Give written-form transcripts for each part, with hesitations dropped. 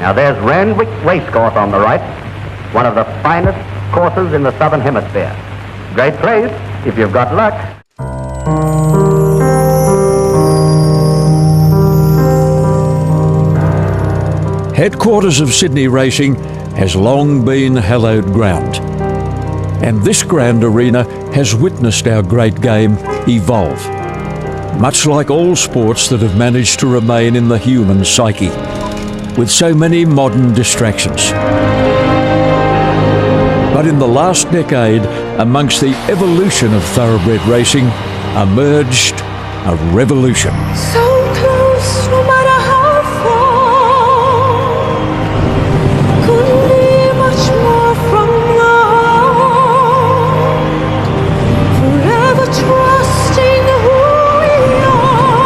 Now there's Randwick Racecourse on the right, one of the finest courses in the Southern Hemisphere. Great place if you've got luck. Headquarters of Sydney Racing has long been hallowed ground. And this grand arena has witnessed our great game evolve, much like all sports that have managed to remain in the human psyche, with so many modern distractions. But in the last decade, amongst the evolution of thoroughbred racing, emerged a revolution. So close, no matter how far, couldn't be much more from the heart. Forever trusting who we are,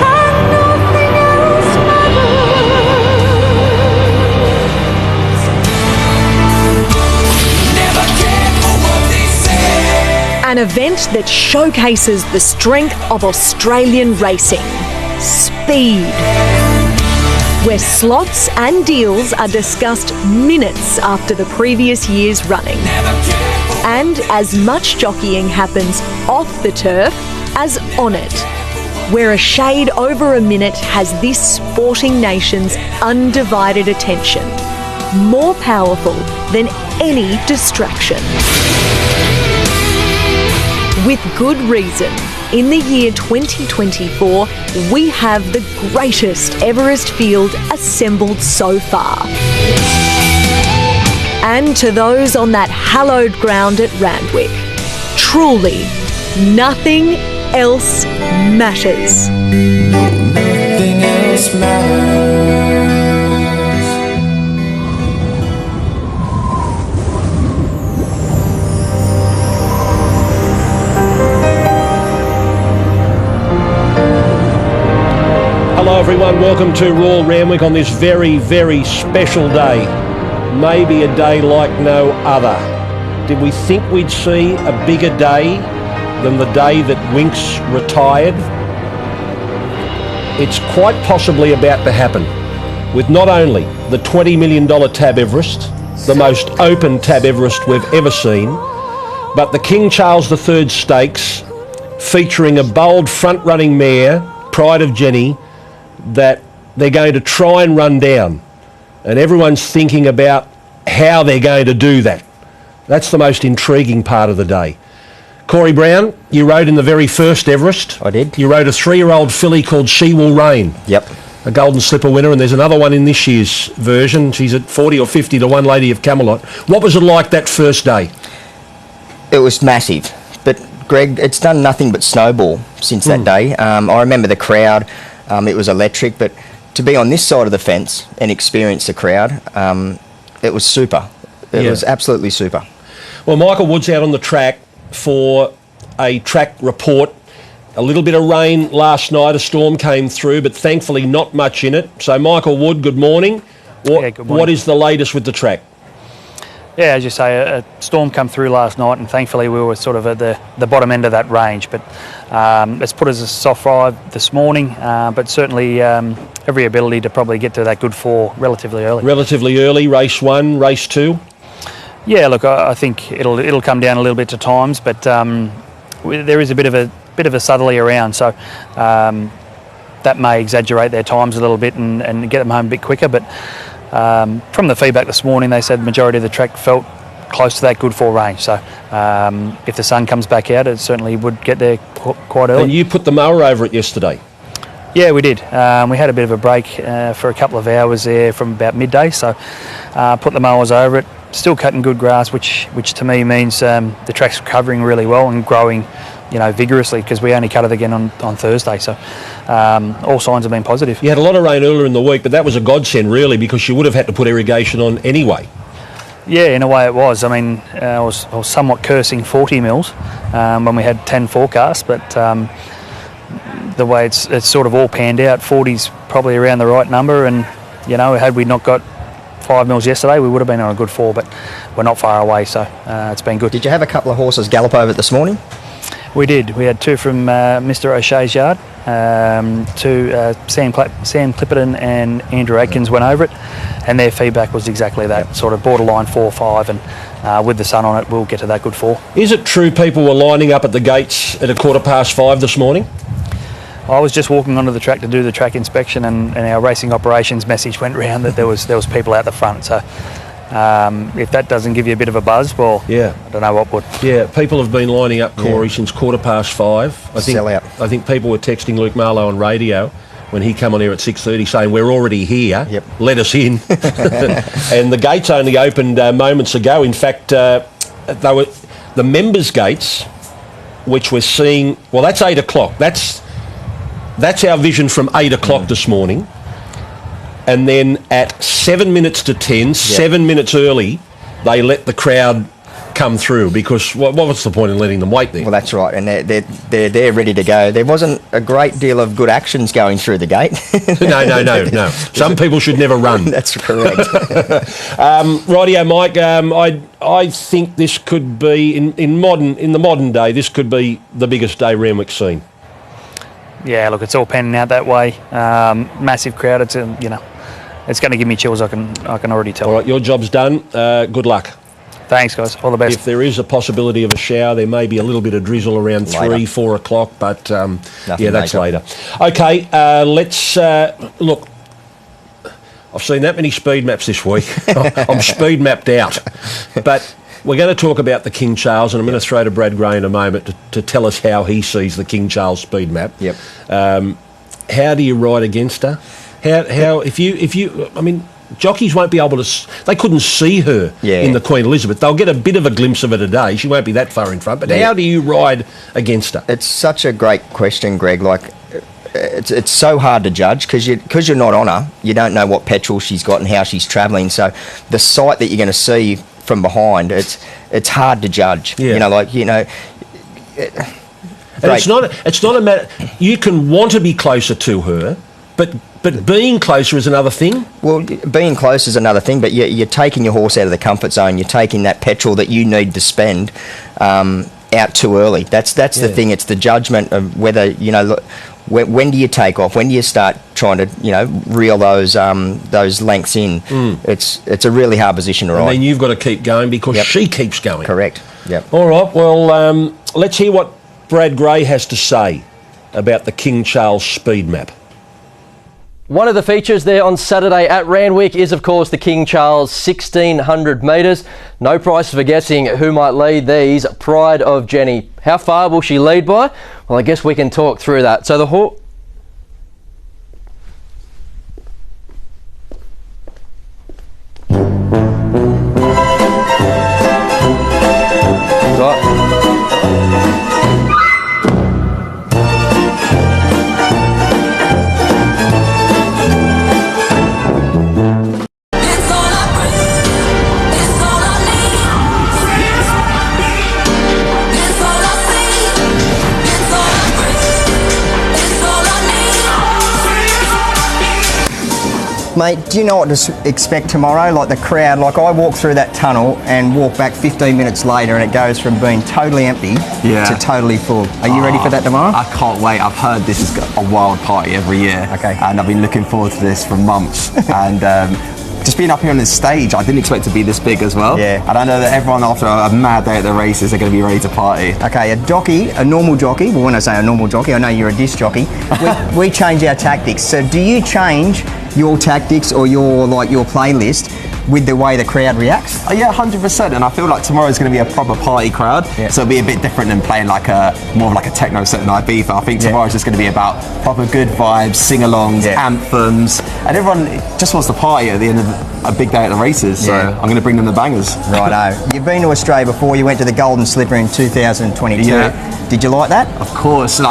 and nothing else matters. Never care for what they say. An event that showcases the strength of Australian racing. Speed. Where slots and deals are discussed minutes after the previous year's running. And as much jockeying happens off the turf as on it. Where a shade over a minute has this sporting nation's undivided attention. More powerful than any distraction. With good reason, in the year 2024, we have the greatest Everest field assembled so far. And to those on that hallowed ground at Randwick, truly, nothing else matters. Nothing else matters. Hello everyone, welcome to Royal Randwick on this very, very special day. Maybe a day like no other. Did we think we'd see a bigger day than the day that Winks retired? It's quite possibly about to happen, with not only the $20 million Tab Everest, the most open Tab Everest we've ever seen, but the King Charles III Stakes, featuring a bold front-running mare, Pride of Jenny, that they're going to try and run down. And everyone's thinking about how they're going to do that. That's the most intriguing part of the day. Corey Brown, you rode in the very first Everest. I did. You rode a 3-year-old filly called She Will Reign. Yep. A Golden Slipper winner, and there's another one in this year's version. She's at 40 or 50 to 1 Lady of Camelot. What was it like that first day? It was massive. But, Greg, it's done nothing but snowball since that day. I remember the crowd. It was electric, but to be on this side of the fence and experience the crowd, it was super. It was absolutely super. Well, Michael Wood's out on the track for a track report. A little bit of rain last night, a storm came through, but thankfully not much in it. So, Michael Wood, good morning. Good morning. What is the latest with the track? Yeah, as you say, a storm come through last night, and thankfully we were sort of at the bottom end of that range. But it's put us a soft ride this morning, but certainly every ability to probably get to that good 4 relatively early. Relatively early, race 1, race 2? Yeah, look, I think it'll come down a little bit to times, but there is a bit of a southerly around, so that may exaggerate their times a little bit and get them home a bit quicker. But from the feedback this morning, they said the majority of the track felt close to that good 4 range. So if the sun comes back out, it certainly would get there quite early. And you put the mower over it yesterday? Yeah, we did. We had a bit of a break for a couple of hours there from about midday, so put the mowers over it. Still cutting good grass, which to me means the track's recovering really well and growing, vigorously, because we only cut it again on Thursday. So all signs have been positive. You had a lot of rain earlier in the week, but that was a godsend really, because you would have had to put irrigation on anyway. Yeah, in a way it was. I mean, I was somewhat cursing 40 mils when we had 10 forecasts, but the way it's sort of all panned out, 40's probably around the right number, and had we not got 5 mils yesterday, we would have been on a good 4, but we're not far away, so it's been good. Did you have a couple of horses gallop over it this morning? We did. We had two from Mr. O'Shea's yard. Sam Clipperton and Andrew Adkins went over it, and their feedback was exactly that, sort of borderline 4 or 5, and with the sun on it, we'll get to that good 4. Is it true people were lining up at the gates at 5:15 this morning? I was just walking onto the track to do the track inspection, and our racing operations message went round that there was people out the front. So if that doesn't give you a bit of a buzz, well, yeah, I don't know what would. Yeah, people have been lining up, Corey, since 5:15. Sell out. I think people were texting Luke Marlowe on radio when he came on here at 6:30 saying, we're already here, let us in. And the gates only opened moments ago. In fact, they were the members' gates, which we're seeing, well, that's 8 o'clock. That's our vision from 8 o'clock this morning. And then at 7 minutes to 10, 7 minutes early, they let the crowd come through, because what's the point in letting them wait there? Well, that's right, and they're ready to go. There wasn't a great deal of good actions going through the gate. No. Some people should never run. That's correct. Rightio, Mike. I think this could be in the modern day. This could be the biggest day Randwick's seen. Yeah, look, it's all panning out that way. Massive crowd. It's it's going to give me chills. I can already tell. All right, your job's done. Good luck. Thanks, guys. All the best. If there is a possibility of a shower, there may be a little bit of drizzle around Later. 3, 4 o'clock, but Nothing that's later. Okay, let's look. I've seen that many speed maps this week. I'm speed mapped out. But we're going to talk about the King Charles, and I'm going to throw to Brad Gray in a moment to tell us how he sees the King Charles speed map. Yep. How do you ride against her? How if you I mean, jockeys won't be able to. They couldn't see her in the Queen Elizabeth. They'll get a bit of a glimpse of her today. She won't be that far in front. But how do you ride against her? It's such a great question, Greg. Like, it's so hard to judge because you're not on her. You don't know what petrol she's got and how she's travelling. So the sight that you're going to see from behind, it's hard to judge. Yeah. And it's not a matter. You can want to be closer to her, but being closer is another thing. Well, being close is another thing, but you're taking your horse out of the comfort zone. You're taking that petrol that you need to spend out too early. That's the thing. It's the judgment of whether, when do you take off? When do you start trying to, reel those lengths in? It's a really hard position to ride. And then you've got to keep going because she keeps going. Correct. Yep. All right. Well, let's hear what Brad Gray has to say about the King Charles speed map. One of the features there on Saturday at Randwick is, of course, the King Charles 1600 metres. No prize for guessing who might lead these. Pride of Jenny. How far will she lead by? Well, I guess we can talk through that. So the horse... It's all I breathe. It's all I need. It's all I see. It's all I breathe. It's all I need. Mate, do you know what to expect tomorrow? Like the crowd, like I walk through that tunnel and walk back 15 minutes later and it goes from being totally empty to totally full. Are you ready for that tomorrow? I can't wait. I've heard this is a wild party every year. Okay. And I've been looking forward to this for months. And just being up here on this stage, I didn't expect it to be this big as well. Yeah. And I know that everyone after a mad day at the races are going to be ready to party. Okay, a normal jockey, well when I say a normal jockey, I know you're a disc jockey, we change our tactics. So do you change your tactics or your playlist with the way the crowd reacts? Yeah, 100%. And I feel like tomorrow's going to be a proper party crowd. Yeah. So it'll be a bit different than playing more of like a techno set in Ibiza. I think tomorrow's just going to be about proper good vibes, sing-alongs, anthems, and everyone just wants to party at the end of a big day at the races. So I'm going to bring them the bangers. Righto. You've been to Australia before. You went to the Golden Slipper in 2022. Yeah. Did you like that? Of course.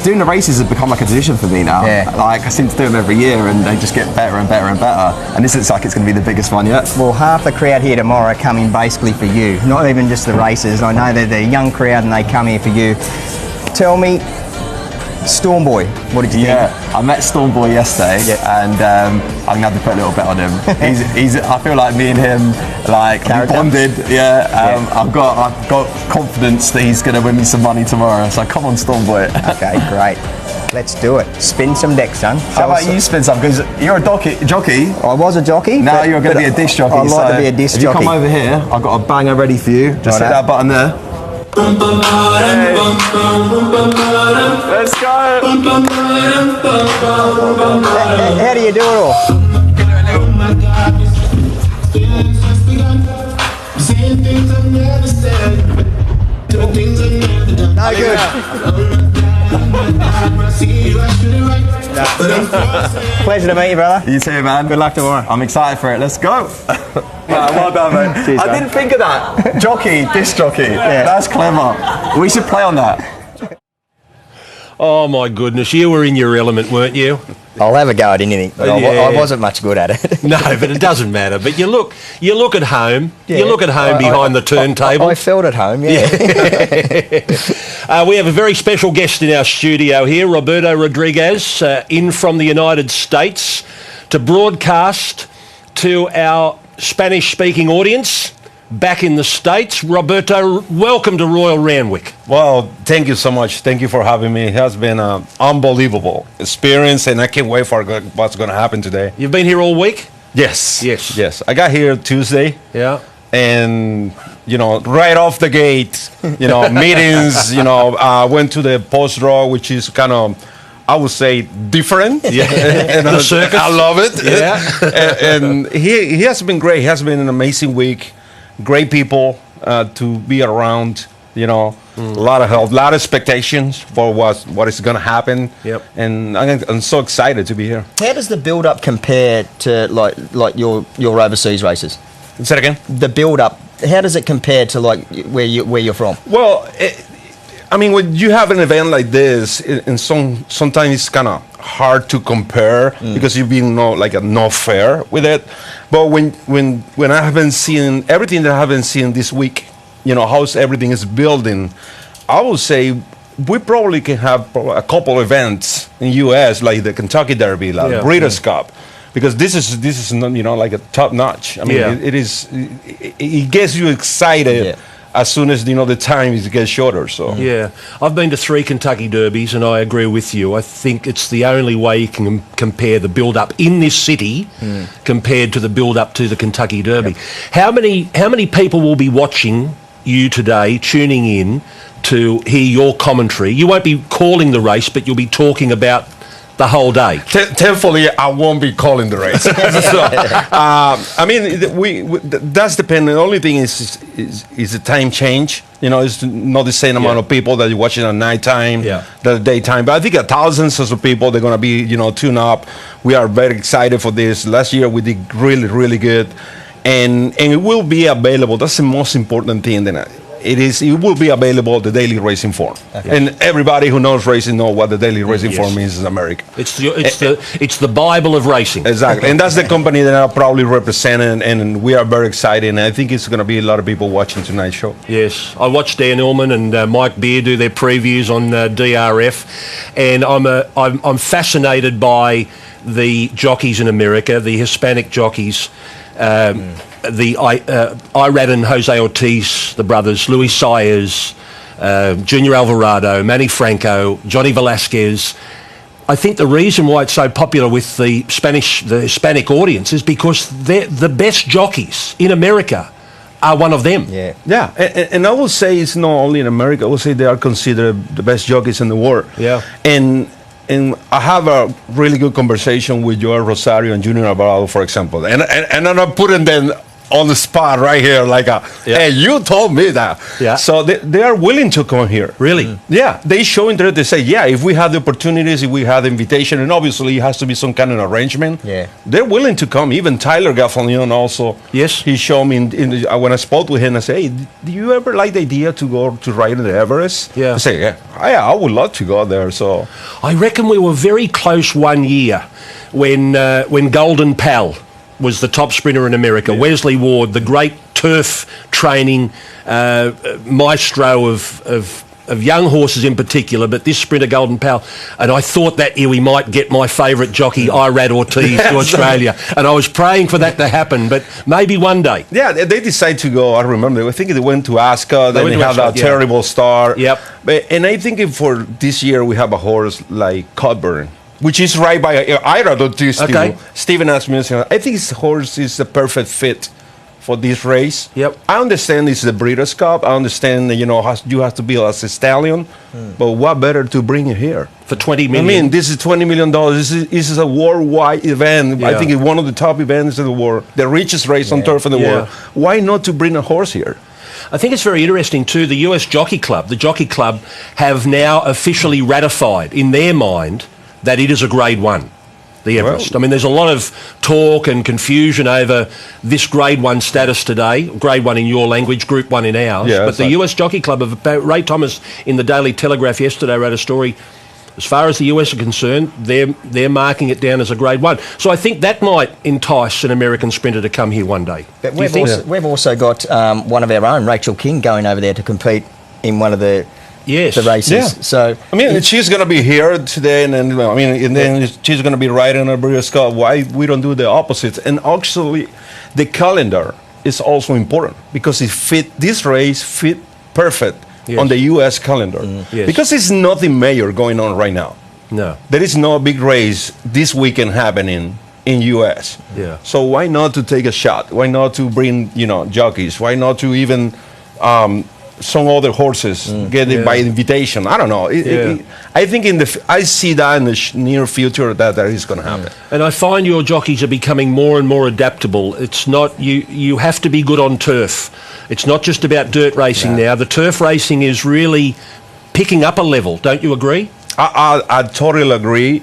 Doing the races has become like a tradition for me now. Yeah. Like I seem to do them every year and they just get better and better and better. And this looks like it's going to be the biggest one yet. Well, half the crowd here tomorrow are coming basically for you, not even just the races. I know they're the young crowd and they come here for you. Tell me, Storm Boy, what did you think? Yeah, I met Storm Boy yesterday, and I'm gonna have to put a little bet on him. He's I feel like me and him, like, we bonded. I've got confidence that he's gonna win me some money tomorrow. So come on, Storm Boy. Okay, great. Let's do it. Spin some decks, son. How about you spin some? Because you're a jockey. I was a jockey. Now you're going to be a disc jockey. I'd like to be a disc if jockey. you come over here, I've got a banger ready for you. Just hit that button there. Hey. Let's go. How do you do it all? No good. Pleasure to meet you, brother. You too, man. Good luck tomorrow. I'm excited for it. Let's go. Well done, mate. Cheers, I man. didn't think of that. Jockey, disc jockey. Yeah. That's clever. We should play on that. Oh my goodness, you were in your element, weren't you? I'll have a go at anything, but I wasn't much good at it. No, but it doesn't matter. But you look at home. Yeah. You look at home behind the turntable. I felt at home, yeah. We have a very special guest in our studio here, Roberto Rodriguez, in from the United States to broadcast to our Spanish-speaking audience back in the States. Roberto, welcome to Royal Randwick. Well, thank you so much. Thank you for having me. It has been an unbelievable experience, and I can't wait for what's going to happen today. You've been here all week? Yes. Yes. Yes. I got here Tuesday. Yeah. And, right off the gate, meetings, went to the post-draw, which is kind of, I would say, different. Yeah. The circus. I love it. Yeah. and he has been great. He has been an amazing week. Great people to be around, a lot of help, a lot of expectations for what is going to happen. Yep. And I'm so excited to be here. How does the build-up compare to like your overseas races? Say it again. The build-up, how does it compare to like where you're from? Well, when you have an event like this, and sometimes it's kind of hard to compare because you've been not fair with it. But when I haven't seen everything that I haven't seen this week, how everything is building, I would say we probably can have a couple events in U.S. like the Kentucky Derby, like Breeders' Cup. Because this is like a top notch. It gets you excited as soon as the time gets shorter. So yeah, I've been to 3 Kentucky Derbies, and I agree with you. I think it's the only way you can compare the build-up in this city compared to the build-up to the Kentucky Derby. How many people will be watching you today, tuning in to hear your commentary? You won't be calling the race, but you'll be talking about the whole day. Thankfully, I won't be calling the race. That's dependent. The only thing is the time change. It's not the same amount of people that you're watching at nighttime, the daytime. But I think thousands of people, they're going to be, tuned up. We are very excited for this. Last year, we did really, really good. And it will be available. That's the most important thing. It will be available, the daily racing form. Okay. And everybody who knows racing knows what the daily racing form means in America. It's the Bible of racing. Exactly. And that's the company that I proudly represent, and we are very excited, and I think it's going to be a lot of people watching tonight's show. Yes. I watched Dan Illman and Mike Beer do their previews on DRF, and I'm fascinated by the jockeys in America, the Hispanic jockeys. Irad and Jose Ortiz, the brothers, Luis Saez, Junior Alvarado, Manny Franco, Johnny Velasquez. I think the reason why it's so popular with the Hispanic audience is because they're the best jockeys in America are one of them. Yeah. And I will say it's not only in America. I will say they are considered the best jockeys in the world. Yeah. And I have a really good conversation with Joel Rosario and Junior Alvarado, for example. And I'm not putting them on the spot right here, hey, you told me that. Yeah. So they are willing to come here. Really? Yeah. They show interest. They say, if we have the opportunities, if we have the invitation, and obviously it has to be some kind of arrangement. Yeah. They're willing to come. Even Tyler Gaffalion also. Yes. He showed me when I spoke with him, I said, hey, do you ever like the idea to go to ride in the Everest? Yeah. I say, I would love to go there. So I reckon we were very close one year when Golden Pal was the top sprinter in America. Yeah. Wesley Ward, the great turf training maestro of of young horses in particular, but this Sprinter Golden Pal, and I thought that year we might get my favourite jockey, Irad Ortiz, to Australia, and I was praying for that to happen, but maybe one day. Yeah, they decided to go. I remember. I think they went to Ascot. Then went they to had Ascot, that yeah. terrible start. Yep. And I think for this year we have a horse like Coburn, which is right by Irad Ortiz. Okay. Stephen asked me, I think his horse is the perfect fit for this race. Yep. I understand it's the Breeders' Cup. I understand that, you have to be as a stallion, but what better to bring it here? For $20 million. I mean, this is $20 million. This is a worldwide event. I Yeah. think it's one of the top events in the world, the richest race on turf in the Yeah. world. Why not to bring a horse here? I think it's very interesting too, the US Jockey Club, the Jockey Club have now officially ratified in their mind that it is a Grade 1. The Everest. I mean, there's a lot of talk and confusion over this Grade 1 status today. Grade 1 in your language, Group 1 in ours. Yeah, but the US Jockey Club, Ray Thomas in the Daily Telegraph yesterday wrote a story. As far as the US are concerned, they're marking it down as a Grade 1. So I think that might entice an American sprinter to come here one day. But Do you think? we've also got one of our own, Rachel King, going over there to compete in one of the races. Yeah. So I mean, she's going to be here today, and then she's going to be riding a Breeders' Cup. Why we don't do the opposite? And actually, the calendar is also important because this race fit perfect on the U.S. calendar because it's nothing major going on right now. No. There is no big race this weekend happening in U.S. Yeah. So why not to take a shot? Why not to bring jockeys? Why not to even some other horses get it by invitation? I don't know. I think I see that in the near future that is going to happen. And I find your jockeys are becoming more and more adaptable. It's not you have to be good on turf. It's not just about dirt racing now. The turf racing is really picking up a level. Don't you agree? I totally agree.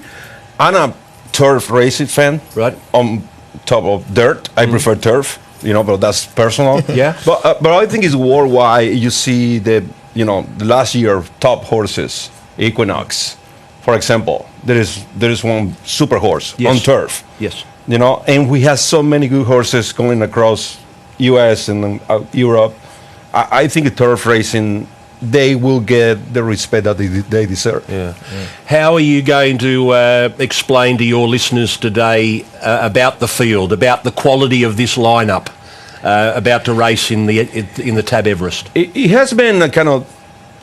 I'm a turf racing fan. Right. On top of dirt, I prefer turf. But that's personal. Yeah. But I think it's worldwide. You see the last year top horses, Equinox, for example. There is one super horse on turf. Yes. And we have so many good horses going across U.S. and Europe. I think turf racing, they will get the respect that they deserve. Yeah. How are you going to explain to your listeners today about the field, about the quality of this lineup, about to race in the Tab Everest? It has been a kind of,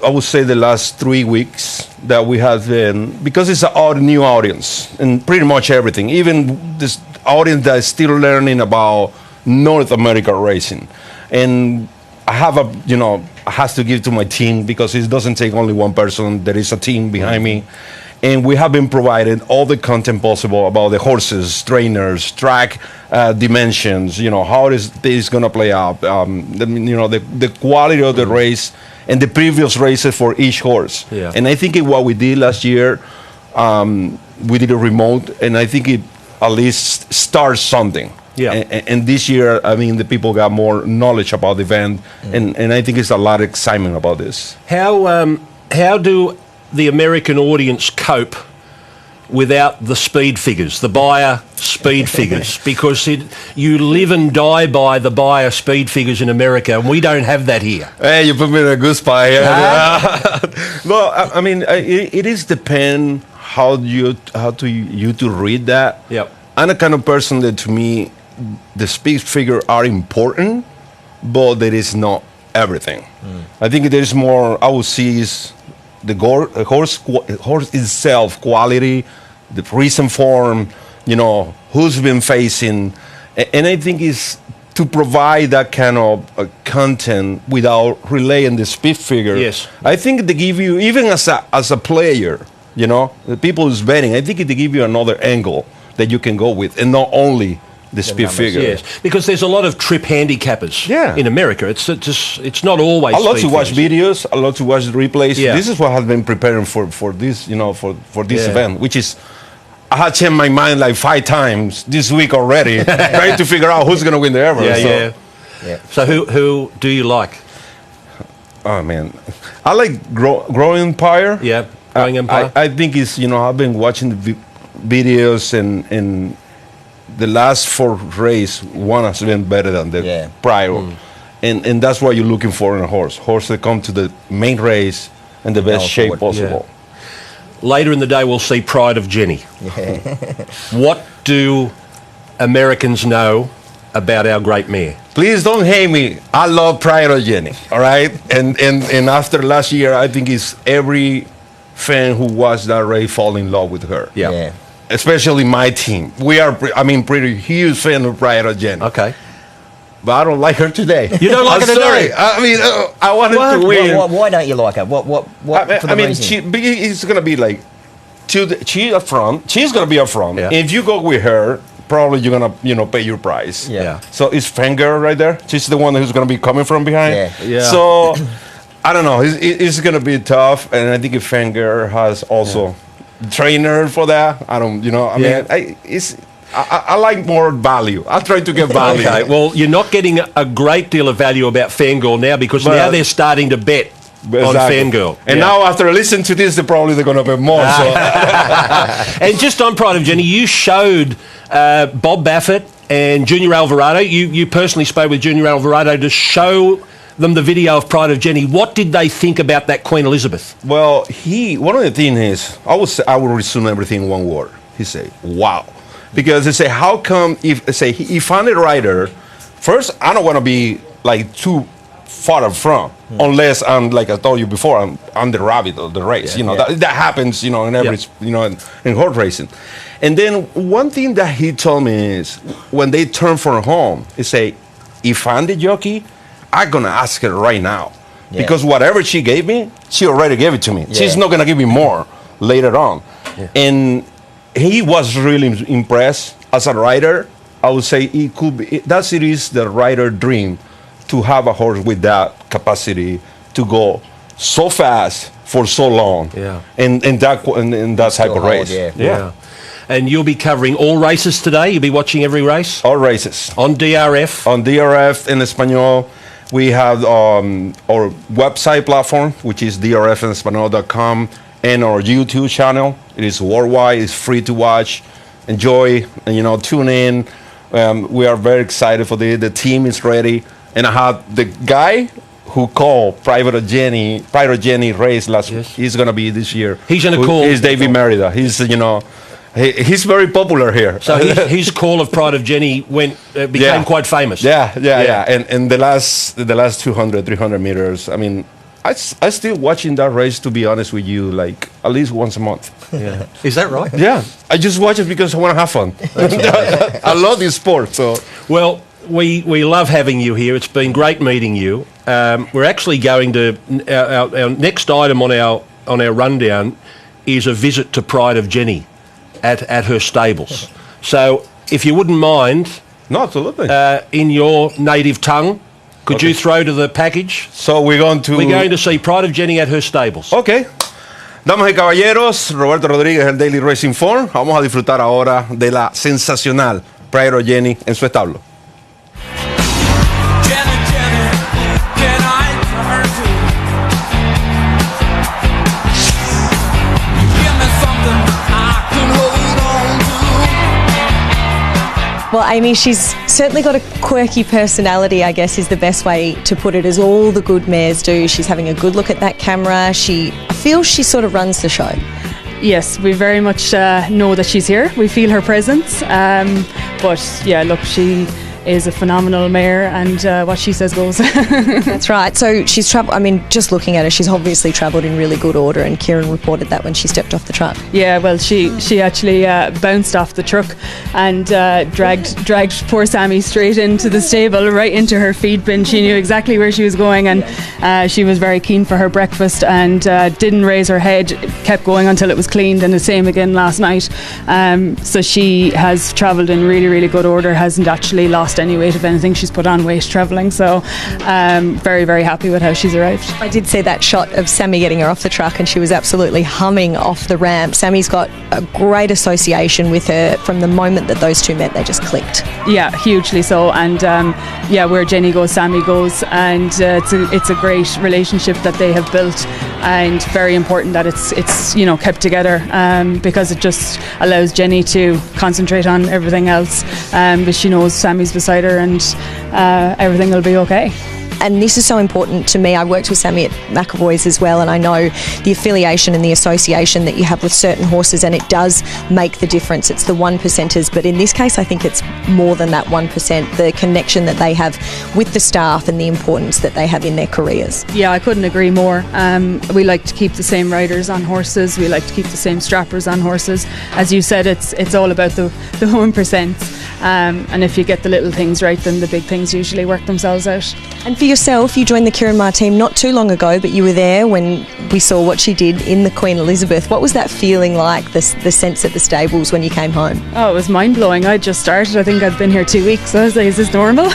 I would say, the last 3 weeks that we have been, because it's a new audience and pretty much everything, even this audience that is still learning about North America racing. And I have I have to give to my team because it doesn't take only one person. There is a team behind me. And we have been provided all the content possible about the horses, trainers, track dimensions, how is this going to play out, the quality of the race and the previous races for each horse. Yeah. And I think what we did last year, we did a remote, and I think it at least starts something. Yeah. And this year, the people got more knowledge about the event, and I think it's a lot of excitement about this. How do the American audience cope without the speed figures, the buyer speed figures? Because you live and die by the buyer speed figures in America, and we don't have that here. Hey, you put me in a good spot. Well, it is depend how you to read that. Yep. I'm the kind of person that, to me, the speed figure are important, but there is not everything. I think there is more. I would see is the horse itself, quality, the recent form, who's been facing, and I think is to provide that kind of content without relaying the speed figure. Yes. I think they give you, even as a player, the people who's betting, I think they give you another angle that you can go with, and not only the speed figure. Yes, because there's a lot of trip handicappers in America. It's not always. I love speed to watch figures. videos. I love to watch the replays. Yeah. This is what I've been preparing for this, for this event, which is, I had changed my mind like 5 times this week already, trying to figure out who's going to win the Everest. So who do you like? Oh man, I like Growing Empire. Yeah, Growing Empire. I think it's, I've been watching the videos, and the last 4 race, one has been better than the prior. And that's what you're looking for in a horse. Horse that come to the main race in the best shape forward. possible. Later in the day, we'll see Pride of Jenny. What do Americans know about our great mare? Please don't hate me. I love Pride of Jenny, all right? And after last year, I think it's every fan who watched that race fall in love with her. Yeah. Especially my team. We are, pretty huge fan of Pride of Jenny. Okay. But I don't like her today. You don't like her today? Sorry. I mean, I wanted to win. Why don't you like her? What for the reason? It's going to be like, she's up front. She's going to be up front. Yeah. If you go with her, probably you're going to, pay your price. Yeah. So it's Fangirl right there. She's the one who's going to be coming from behind. Yeah. So, I don't know. It's going to be tough. And I think if Fangirl has also trainer for that, I don't, I like more value. I'll try to get value. Okay, well, you're not getting a great deal of value about Fangirl now because now they're starting to bet on Fangirl. And now after listening to this, they're going to bet more. So. And just on Pride of Jenny, you showed Bob Baffett and Junior Alvarado. You personally spoke with Junior Alvarado to show them the video of Pride of Jenny. What did they think about that Queen Elizabeth? Well, one of the things is, I would resume everything in one word. He said, wow. Because they say, how come if he found a rider, first, I don't want to be like too far up front, unless I'm, like I told you before, I'm the rabbit of the race. That happens, in every, in horse racing. And then one thing that he told me is, when they turn for home, he say, if I'm the jockey, I'm going to ask her right now. Yeah. Because whatever she gave me, she already gave it to me. Yeah. She's not going to give me more later on. Yeah. And he was really impressed as a rider. I would say it is the rider dream to have a horse with that capacity to go so fast for so long. Yeah. In that type of race. Yeah. And you'll be covering all races today? You'll be watching every race? All races. On DRF? On DRF in Espanol. We have our website platform, which is drfenespanol.com, and our YouTube channel. It is worldwide. It's free to watch. Enjoy, and tune in. We are very excited for the team is ready. And I have the guy who called Pride of Jenny race last week. He's going to be this year. He's going to call. He's David Merida. He's, he's very popular here. So his call of Pride of Jenny became quite famous. Yeah. And the last 200, 300 meters, I mean, I still watching that race, to be honest with you, like at least once a month. Yeah. Is that right? Yeah. I just watch it because I want to have fun. I love this sport. So. Well, we love having you here. It's been great meeting you. We're actually going to, our next item on our rundown is a visit to Pride of Jenny at her stables. So if you wouldn't mind, no, absolutely, in your native tongue, could you throw to the package? So we're going to see Pride of Jenny at her stables. Okay. Damas y caballeros, Roberto Rodríguez, el Daily Racing Form. Vamos a disfrutar ahora de la sensacional Pride of Jenny en su establo. Well, Amy, she's certainly got a quirky personality, I guess is the best way to put it, as all the good mares do. She's having a good look at that camera. I feel she sort of runs the show. Yes, we very much know that she's here. We feel her presence. But yeah, look, she is a phenomenal mare, and what she says goes. That's right. So she's travelled, I mean, just looking at her, she's obviously travelled in really good order, and Kieran reported that when she stepped off the truck. Yeah, well, she actually bounced off the truck and dragged poor Sammy straight into the stable, right into her feed bin. She knew exactly where she was going, and she was very keen for her breakfast and didn't raise her head, kept going until it was cleaned, and the same again last night. So she has travelled in really, really good order, hasn't actually lost any weight. If anything, she's put on weight travelling, so very, very happy with how she's arrived. I did see that shot of Sammy getting her off the truck, and she was absolutely humming off the ramp. Sammy's got a great association with her. From the moment that those two met, they just clicked. Yeah, hugely so. And where Jenny goes, Sammy goes, and it's a great relationship that they have built, and very important that it's kept together, because it just allows Jenny to concentrate on everything else, but she knows Sammy's beside her, and everything will be okay. and this is so important to me. I worked with Sammy at McAvoy's as well, and I know the affiliation and the association that you have with certain horses, and it does make the difference. It's the 1%ers, but in this case I think it's more than that 1%, the connection that they have with the staff and the importance that they have in their careers. Yeah, I couldn't agree more. We like to keep the same riders on horses, we like to keep the same strappers on horses. As you said, it's all about the 1%, and if you get the little things right, then the big things usually work themselves out. And for yourself, you joined the Kieran Maher team not too long ago, but you were there when we saw what she did in the Queen Elizabeth. What was that feeling like, the sense at the stables when you came home? Oh, it was mind-blowing. I just started. I think I've been here 2 weeks, so I was like, is this normal?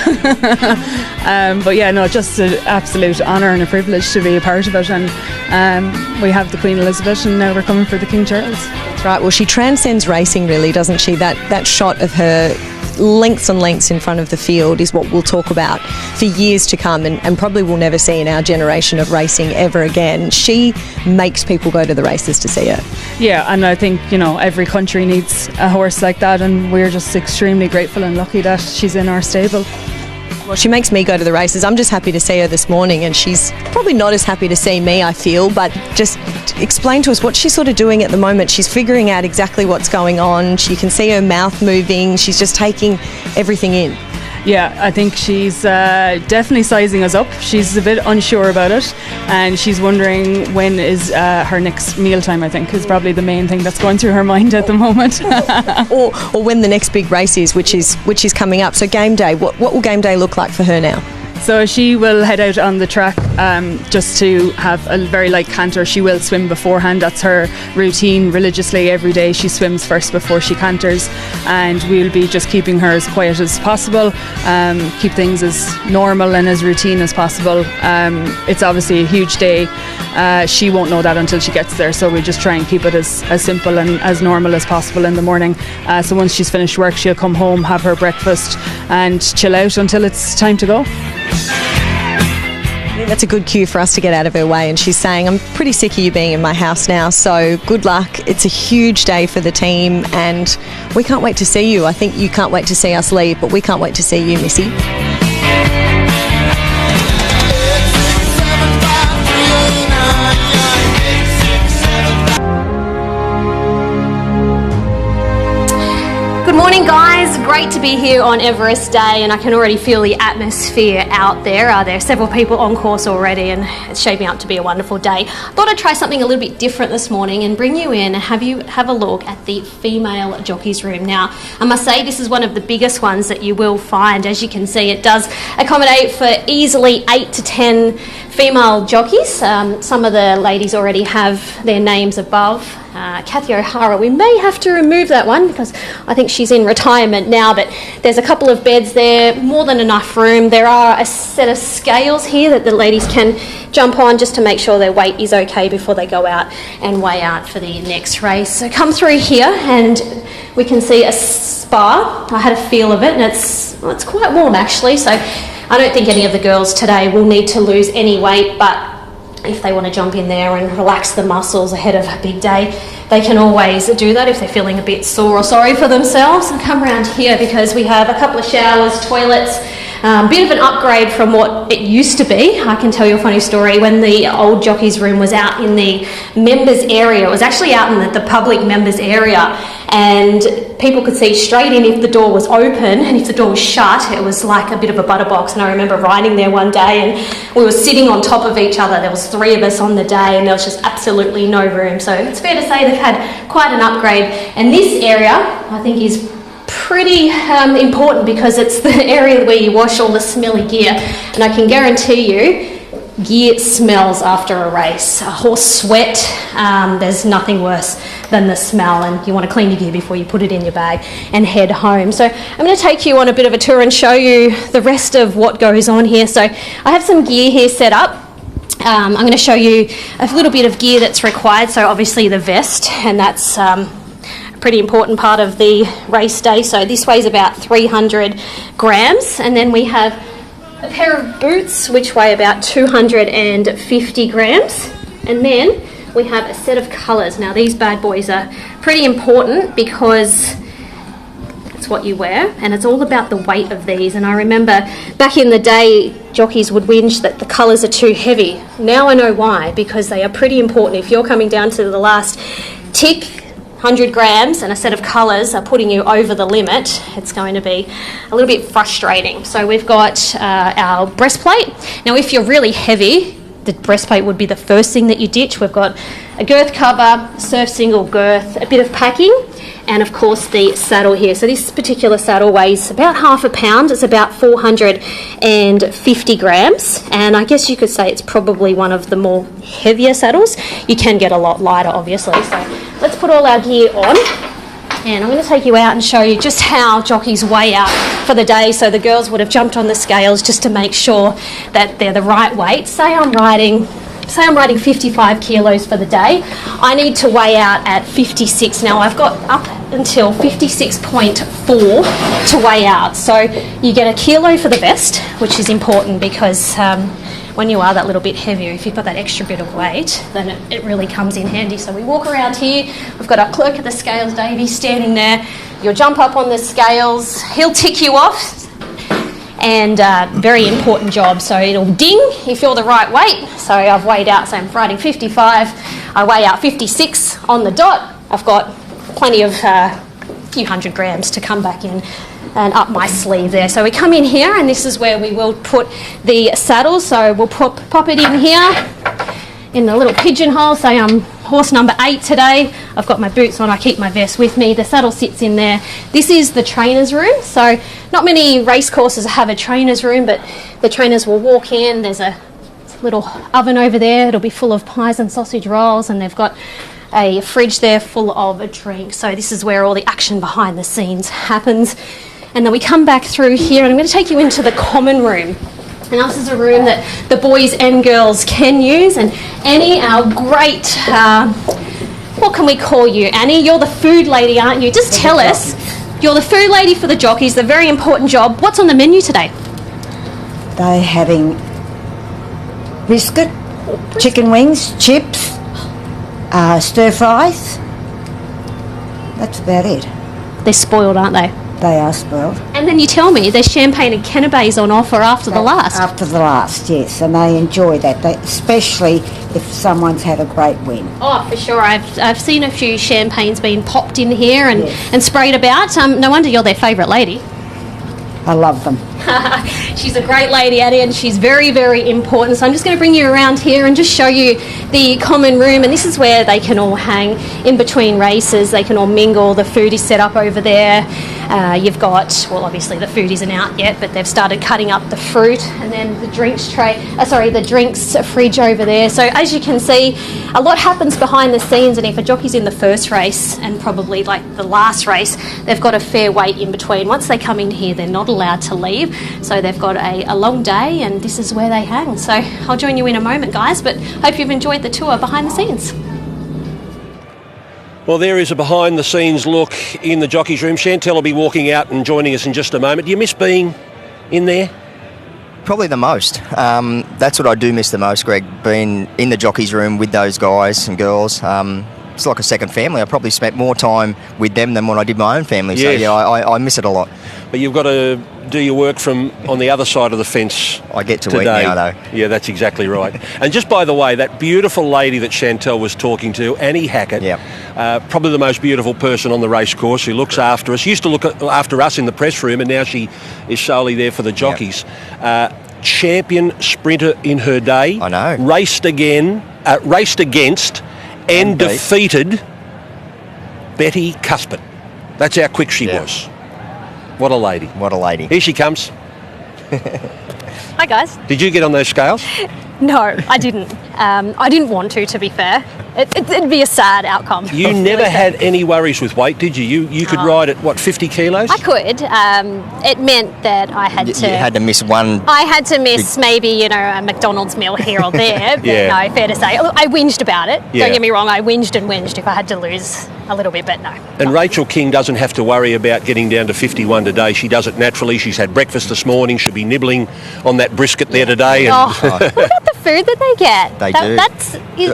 But yeah, no, just an absolute honour and a privilege to be a part of it. And we have the Queen Elizabeth, and now we're coming for the King Charles. That's right. Well, she transcends racing, really, doesn't she? That shot of her lengths and lengths in front of the field is what we'll talk about for years to come, and probably we'll never see in our generation of racing ever again. She makes people go to the races to see her. Yeah, and I think, every country needs a horse like that, and we're just extremely grateful and lucky that she's in our stable. Well, she makes me go to the races. I'm just happy to see her this morning, and she's probably not as happy to see me, I feel, but just explain to us what she's sort of doing at the moment. She's figuring out exactly what's going on. She can see her mouth moving. She's just taking everything in. Yeah, I think she's definitely sizing us up. She's a bit unsure about it, and she's wondering when is her next mealtime, I think, is probably the main thing that's going through her mind at the moment. or when the next big race is, which is coming up. So game day, what will game day look like for her now? So she will head out on the track just to have a very light canter. She will swim beforehand. That's her routine religiously every day. She swims first before she canters, and we'll be just keeping her as quiet as possible, keep things as normal and as routine as possible. It's obviously a huge day. She won't know that until she gets there, so we just try and keep it as simple and as normal as possible in the morning. So once she's finished work, she'll come home, have her breakfast and chill out until it's time to go. I think that's a good cue for us to get out of her way, and she's saying, I'm pretty sick of you being in my house now, so good luck. It's a huge day for the team, and we can't wait to see you. I think you can't wait to see us leave, but we can't wait to see you, Missy. Good morning, guys. Great to be here on Everest Day, and I can already feel the atmosphere out there. There are several people on course already, and it's shaping up to be a wonderful day. I thought I'd try something a little bit different this morning and bring you in and have you have a look at the female jockeys room. Now, I must say this is one of the biggest ones that you will find. As you can see, it does accommodate for easily 8 to 10 female jockeys. Some of the ladies already have their names above. Kathy O'Hara, we may have to remove that one because I think she's in retirement now, but there's a couple of beds there, more than enough room. There are a set of scales here that the ladies can jump on just to make sure their weight is okay before they go out and weigh out for the next race. So come through here and we can see a spa. I had a feel of it, and it's quite warm actually, so I don't think any of the girls today will need to lose any weight, but if they want to jump in there and relax the muscles ahead of a big day, they can always do that if they're feeling a bit sore or sorry for themselves. And come around here because we have a couple of showers, toilets, bit of an upgrade from what it used to be. I can tell you a funny story. When the old jockeys room was out in the members area, it was actually out in the public members area, and people could see straight in if the door was open, and if the door was shut, it was like a bit of a butterbox. And I remember riding there one day and we were sitting on top of each other. There was 3 of us on the day and there was just absolutely no room. So it's fair to say they've had quite an upgrade. And this area, I think, is pretty important because it's the area where you wash all the smelly gear, and I can guarantee you gear smells after a race. A horse sweat, there's nothing worse than the smell, and you want to clean your gear before you put it in your bag and head home. So I'm going to take you on a bit of a tour and show you the rest of what goes on here. So I have some gear here set up. I'm going to show you a little bit of gear that's required. So obviously the vest, and that's pretty important part of the race day. So this weighs about 300 grams, and then we have a pair of boots which weigh about 250 grams, and then we have a set of colours. Now these bad boys are pretty important because that's choose what you wear, and it's all about the weight of these. And I remember back in the day, jockeys would whinge that the colours are too heavy. Now I know why, because they are pretty important. If you're coming down to the last tick, 100 grams, and a set of colours are putting you over the limit, it's going to be a little bit frustrating. So we've got our breastplate. Now if you're really heavy, the breastplate would be the first thing that you ditch. We've got a girth cover, surf single girth, a bit of packing, and of course the saddle here. So this particular saddle weighs about half a pound. It's about 450 grams, and I guess you could say it's probably one of the more heavier saddles. You can get a lot lighter, obviously. So let's put all our gear on, and I'm going to take you out and show you just how jockeys weigh out for the day. So the girls would have jumped on the scales just to make sure that they're the right weight. Say I'm riding 55 kilos for the day. I need to weigh out at 56. Now I've got up until 56.4 to weigh out. So you get a kilo for the vest, which is important because when you are that little bit heavier, if you've got that extra bit of weight, then it really comes in handy. So we walk around here, we've got our clerk at the scales, Davey, standing there. You'll jump up on the scales, he'll tick you off, and very important job. So it'll ding if you're the right weight. So I've weighed out, so I'm riding 55, I weigh out 56 on the dot. I've got plenty of few hundred grams to come back in and up my sleeve there. So we come in here, and this is where we will put the saddle. So we'll pop it in here in the little pigeonhole. Say I'm horse number 8 today. I've got my boots on, I keep my vest with me. The saddle sits in there. This is the trainer's room. So not many race courses have a trainer's room, but the trainers will walk in. There's a little oven over there. It'll be full of pies and sausage rolls, and they've got a fridge there full of a drink. So this is where all the action behind the scenes happens. And then we come back through here, and I'm going to take you into the common room. And this is a room that the boys and girls can use. And Annie, our great, what can we call you, Annie? You're the food lady, aren't you? Just tell us. You're the food lady for the jockeys, the very important job. What's on the menu today? They're having brisket, chicken wings, chips, stir fries. That's about it. They're spoiled, aren't they? They are spoiled. And then you tell me there's champagne and cannabis on offer after the last. After the last, yes, and they enjoy that, especially if someone's had a great win. Oh, for sure. I've seen a few champagnes being popped in here and sprayed about. No wonder you're their favourite lady. I love them. She's a great lady, Addie, and she's very, very important. So I'm just going to bring you around here and just show you the common room. And this is where they can all hang in between races. They can all mingle. The food is set up over there. You've got, well, obviously the food isn't out yet, but they've started cutting up the fruit, and then the drinks the drinks fridge over there. So as you can see, a lot happens behind the scenes. And if a jockey's in the first race and probably like the last race, they've got a fair wait in between. Once they come in here, they're not allowed to leave. So they've got a long day, and this is where they hang. So I'll join you in a moment, guys, but hope you've enjoyed the tour behind the scenes. Well, there is a behind-the-scenes look in the jockey's room. Chantel will be walking out and joining us in just a moment. Do you miss being in there? Probably the most. That's what I do miss the most, Greg, being in the jockey's room with those guys and girls. It's like a second family. I probably spent more time with them than when I did my own family. Yes. So, yeah, I miss it a lot. But you've got to do your work from on the other side of the fence. I get to today. eat now, though. Yeah, that's exactly right. And just by the way, that beautiful lady that Chantel was talking to, Annie Hackett, probably the most beautiful person on the race course, who looks after us. She used to look after us in the press room, and now she is solely there for the jockeys. Champion sprinter in her day. I know. Raced against and defeated Betty Cuthbert. That's how quick she was. What a lady. What a lady. Here she comes. Hi, guys. Did you get on those scales? No, I didn't. I didn't want to be fair. It'd be a sad outcome. You never had any worries with weight, did you? You could ride at, what, 50 kilos? I could. It meant that I had to... You had to miss one... I had to miss maybe, a McDonald's meal here or there. But no, fair to say. I whinged about it. Yeah. Don't get me wrong, I whinged and whinged if I had to lose a little bit, but no. And Rachel King doesn't have to worry about getting down to 51 today. She does it naturally. She's had breakfast this morning. She'll be nibbling on that brisket there today. And What about the food that they get? They do.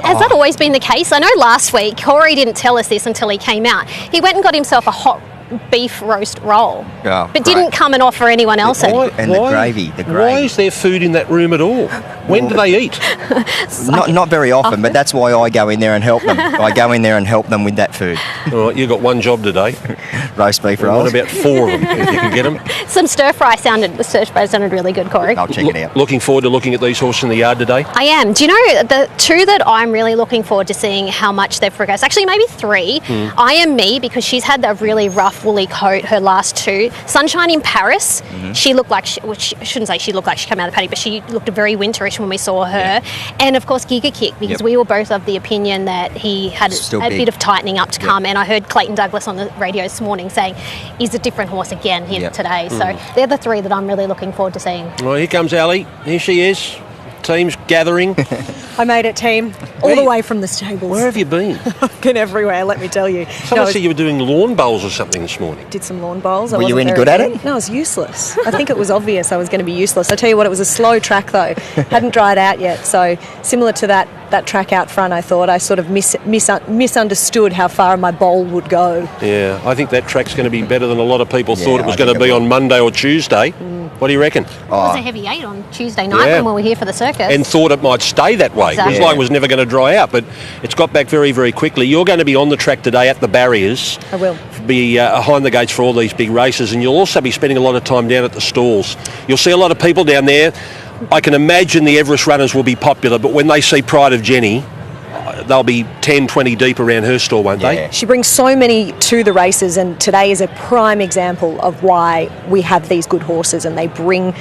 Has that always been the case? I know last week, Corey didn't tell us this until he came out. He went and got himself a hot beef roast roll, Oh, but didn't come and offer anyone else any. And the gravy. Why is there food in that room at all? When do they eat? Not very often, but that's why I go in there and help them. I go in there and help them with that food. All right, you've got one job today. Roast beef Well, rolls. what about 4 of them, if you can get them? Some stir fry sounded really good, Corey. I'll check it out. Looking forward to looking at these horses in the yard today? I am. Do you know the 2 that I'm really looking forward to seeing how much they've progressed? Actually, maybe 3. I Am Me, because she's had that really rough woolly coat her last 2. Sunshine in Paris, she looked like, which I shouldn't say she looked like she came out of the paddock, but she looked very winterish when we saw her. And of course, Giga Kick, because we were both of the opinion that he had a bit of tightening up to come. And I heard Clayton Douglas on the radio this morning saying he's a different horse again here today. So they're the 3 that I'm really looking forward to seeing. Well, here comes Ali. Here she is. Team's gathering. I made it, team, all the way from the stables. Where have you been? I've been everywhere, let me tell you. Someone said you were doing lawn bowls or something this morning. Did some lawn bowls. Were you any good at it? No, I was useless. I think it was obvious I was going to be useless. I tell you what, it was a slow track though. Hadn't dried out yet, so similar to that track out front, I thought I sort of misunderstood how far my bowl would go. Yeah, I think that track's going to be better than a lot of people thought it was going to be on Monday or Tuesday. What do you reckon? It was a heavy 8 on Tuesday night when we were here for the circus. And thought it might stay that way. Exactly. It was like it was never going to dry out, but it's got back very, very quickly. You're going to be on the track today at the barriers. I will. Be behind the gates for all these big races, and you'll also be spending a lot of time down at the stalls. You'll see a lot of people down there. I can imagine the Everest runners will be popular, but when they see Pride of Jenny, they'll be 10, 20 deep around her stall, won't they? She brings so many to the races, and today is a prime example of why we have these good horses and they bring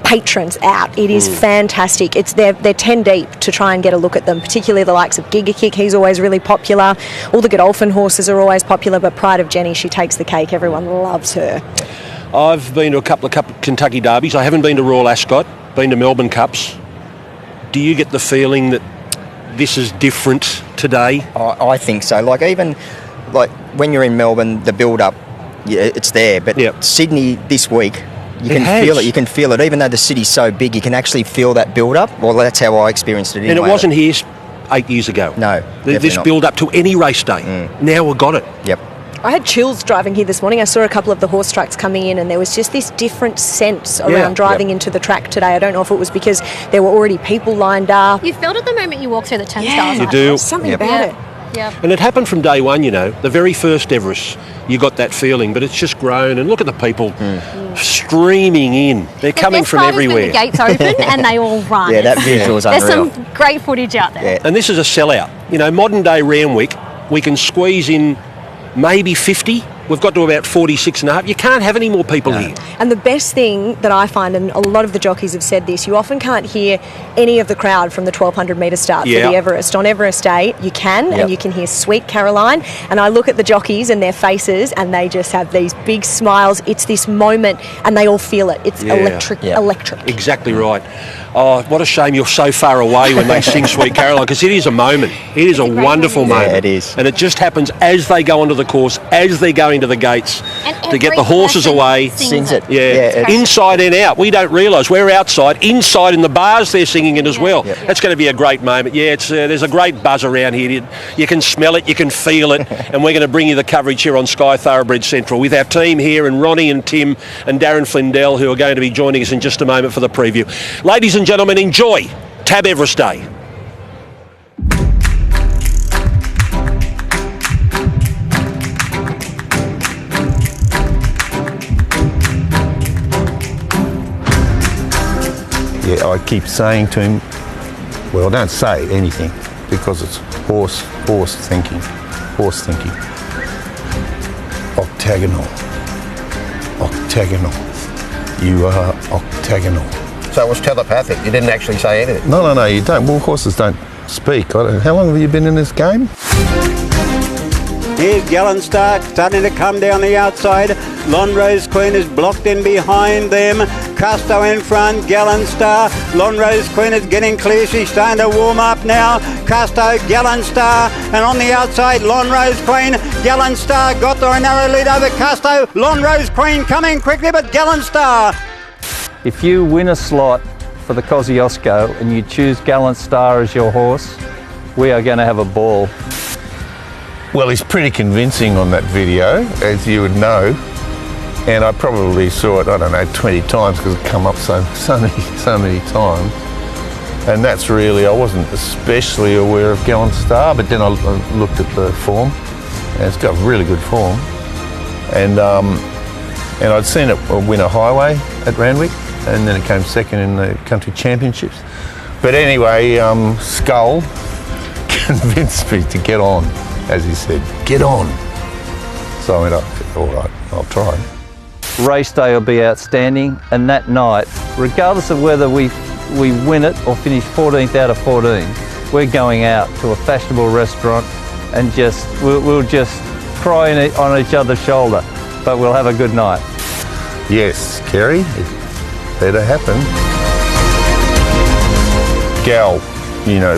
patrons out. It is fantastic. They're 10 deep to try and get a look at them, particularly the likes of Giga Kick. He's always really popular. All the Godolphin horses are always popular, but Pride of Jenny, she takes the cake. Everyone loves her. I've been to a couple of Kentucky Derbies. I haven't been to Royal Ascot, been to Melbourne Cups. Do you get the feeling that this is different today? I think so. Even when you're in Melbourne, the build-up, it's there. But Sydney this week, you can feel it. You can feel it. Even though the city's so big, you can actually feel that build-up. Well, that's how I experienced it. And it wasn't here 8 years ago. No, this build-up to any race day. Now we've got it. Yep. I had chills driving here this morning. I saw a couple of the horse trucks coming in and there was just this different sense around driving into the track today. I don't know if it was because there were already people lined up. You felt it the moment you walked through the turnstiles. You do. Something about it. Yeah. And it happened from day one, the very first Everest, you got that feeling, but it's just grown. And look at the people streaming in. They're coming from everywhere. The gates open and they all run. Yeah, that visual's unreal. There's some great footage out there. Yeah. And this is a sellout. Modern day Randwick, we can squeeze in maybe 50. We've got to about 46 and a half. You can't have any more people here. And the best thing that I find, and a lot of the jockeys have said this, you often can't hear any of the crowd from the 1200 metre start for the Everest. On Everest Day, you can, and you can hear Sweet Caroline. And I look at the jockeys and their faces, and they just have these big smiles. It's this moment, and they all feel it. It's electric. Exactly right. Oh, what a shame you're so far away when they sing Sweet Caroline, because it is a moment. It is a wonderful moment. Yeah, it is. And it just happens as they go onto the course, as they're going to the gates to get the horses away. Sings it. Yeah, inside and out. We don't realise we're outside. Inside in the bars, they're singing it as well. Yep. That's going to be a great moment. Yeah, it's there's a great buzz around here. You can smell it, you can feel it, and we're going to bring you the coverage here on Sky Thoroughbred Central with our team here, and Ronnie and Tim and Darren Flindell, who are going to be joining us in just a moment for the preview. Ladies and gentlemen, enjoy Tab Everest Day. Yeah, I keep saying to him, well, don't say anything because it's horse thinking. Octagonal. You are octagonal. So it was telepathic. You didn't actually say anything. No, you don't. Well, horses don't speak. How long have you been in this game? Here's Gallant Star starting to come down the outside. Lonrose Queen is blocked in behind them. Custo in front, Gallant Star. Lonrose Queen is getting clear. She's starting to warm up now. Custo, Gallant Star. And on the outside, Lonrose Queen. Gallant Star got the narrow lead over Custo. Lonrose Queen coming quickly, but Gallant Star. If you win a slot for the Kosciuszko and you choose Gallant Star as your horse, we are going to have a ball. Well, he's pretty convincing on that video, as you would know. And I probably saw it, I don't know, 20 times because it come up so many times. And that's really, I wasn't especially aware of Gallant Star, but then I looked at the form, and it's got really good form. And I'd seen it win a highway at Randwick, and then it came second in the country championships. But anyway, Skull convinced me to get on, as he said, get on. So I went, all right, I'll try. Race day will be outstanding, and that night, regardless of whether we win it or finish 14th out of 14, we're going out to a fashionable restaurant and we'll just cry on each other's shoulder, but we'll have a good night. Yes, Kerry, it better happen. Gal, you know,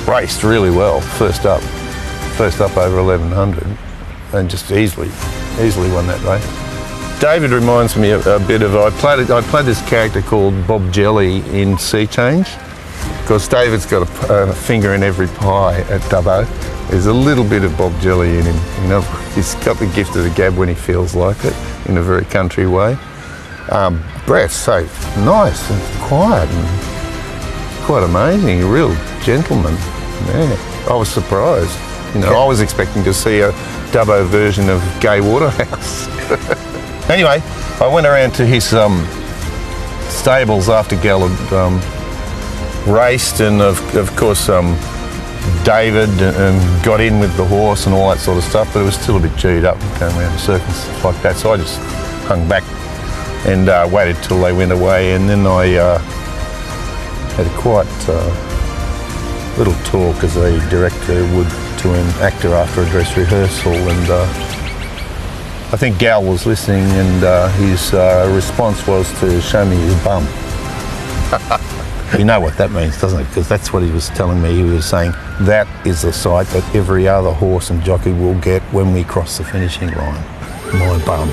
raced really well, first up over 1100, and just easily won that race. David reminds me a bit of, I played this character called Bob Jelly in Sea Change, because David's got a finger in every pie at Dubbo. There's a little bit of Bob Jelly in him. You know, he's got the gift of the gab when he feels like it, in a very country way. Brett's so nice and quiet and quite amazing, a real gentleman. Yeah, I was surprised. You know, I was expecting to see a Dubbo version of Gay Waterhouse. Anyway, I went around to his stables after Gal had raced, and of course David got in with the horse and all that sort of stuff, but it was still a bit chewed up going around the circus like that, so I just hung back and waited till they went away, and then I had a quite little talk, as a director would to an actor after a dress rehearsal, and I think Gal was listening, and his response was to show me his bum. You know what that means, doesn't it? Because that's what he was telling me. He was saying, that is the sight that every other horse and jockey will get when we cross the finishing line. My bum.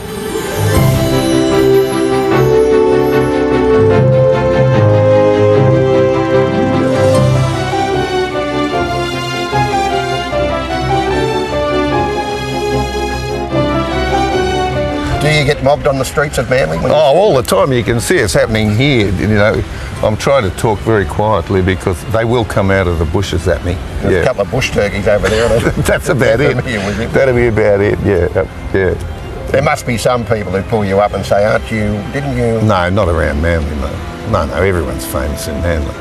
Do you get mobbed on the streets of Manly? Oh, all the time. You can see it's happening here. You know, I'm trying to talk very quietly because they will come out of the bushes at me. There's a couple of bush turkeys over there. That's about it. That'll be about it. Yeah. There must be some people who pull you up and say, "Aren't you? Didn't you?" No, not around Manly. No. Everyone's famous in Manly.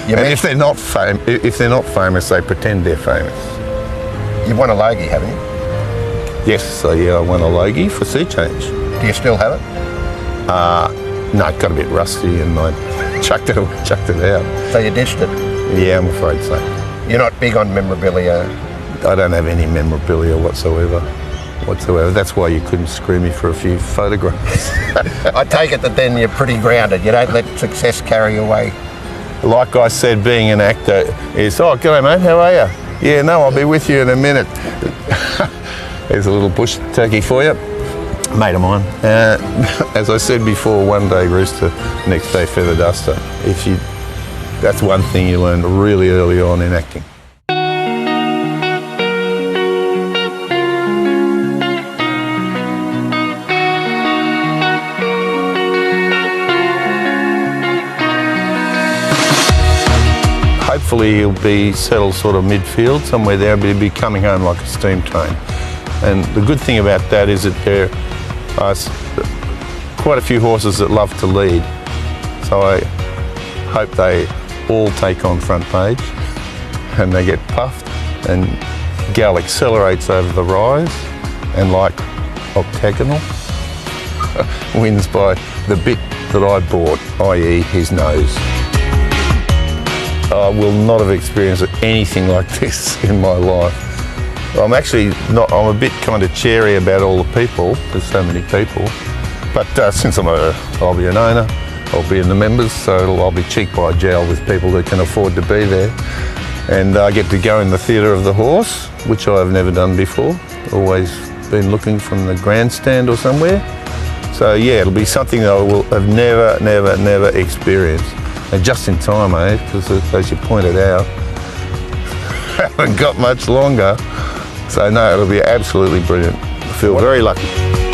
And if they're not famous, they pretend they're famous. You've won a Logie, haven't you? Yes, I won a Logie for Sea Change. Do you still have it? No, it got a bit rusty and I chucked it out. So you ditched it? Yeah, I'm afraid so. You're not big on memorabilia? I don't have any memorabilia whatsoever. That's why you couldn't screw me for a few photographs. I take it that then you're pretty grounded. You don't let success carry you away. Like I said, being an actor is, oh, g'day mate, how are you? Yeah, no, I'll be with you in a minute. There's a little bush turkey for you. Mate of mine. As I said before, one day rooster, next day feather duster. That's one thing you learn really early on in acting. Hopefully he'll be settled sort of midfield, somewhere there, but he'll be coming home like a steam train. And the good thing about that is that there are quite a few horses that love to lead. So I hope they all take on front page and they get puffed, and Gal accelerates over the rise and, like octagonal, wins by the bit that I bought, i.e. his nose. I will not have experienced anything like this in my life. I'm actually not, I'm a bit kind of cheery about all the people, there's so many people, but since I'll be an owner, I'll be in the members, so I'll be cheek by jowl with people that can afford to be there. And I get to go in the theatre of the horse, which I've never done before, always been looking from the grandstand or somewhere. So yeah, it'll be something that I will have never experienced. And just in time, because as you pointed out, haven't got much longer. So no, it'll be absolutely brilliant. I feel very lucky.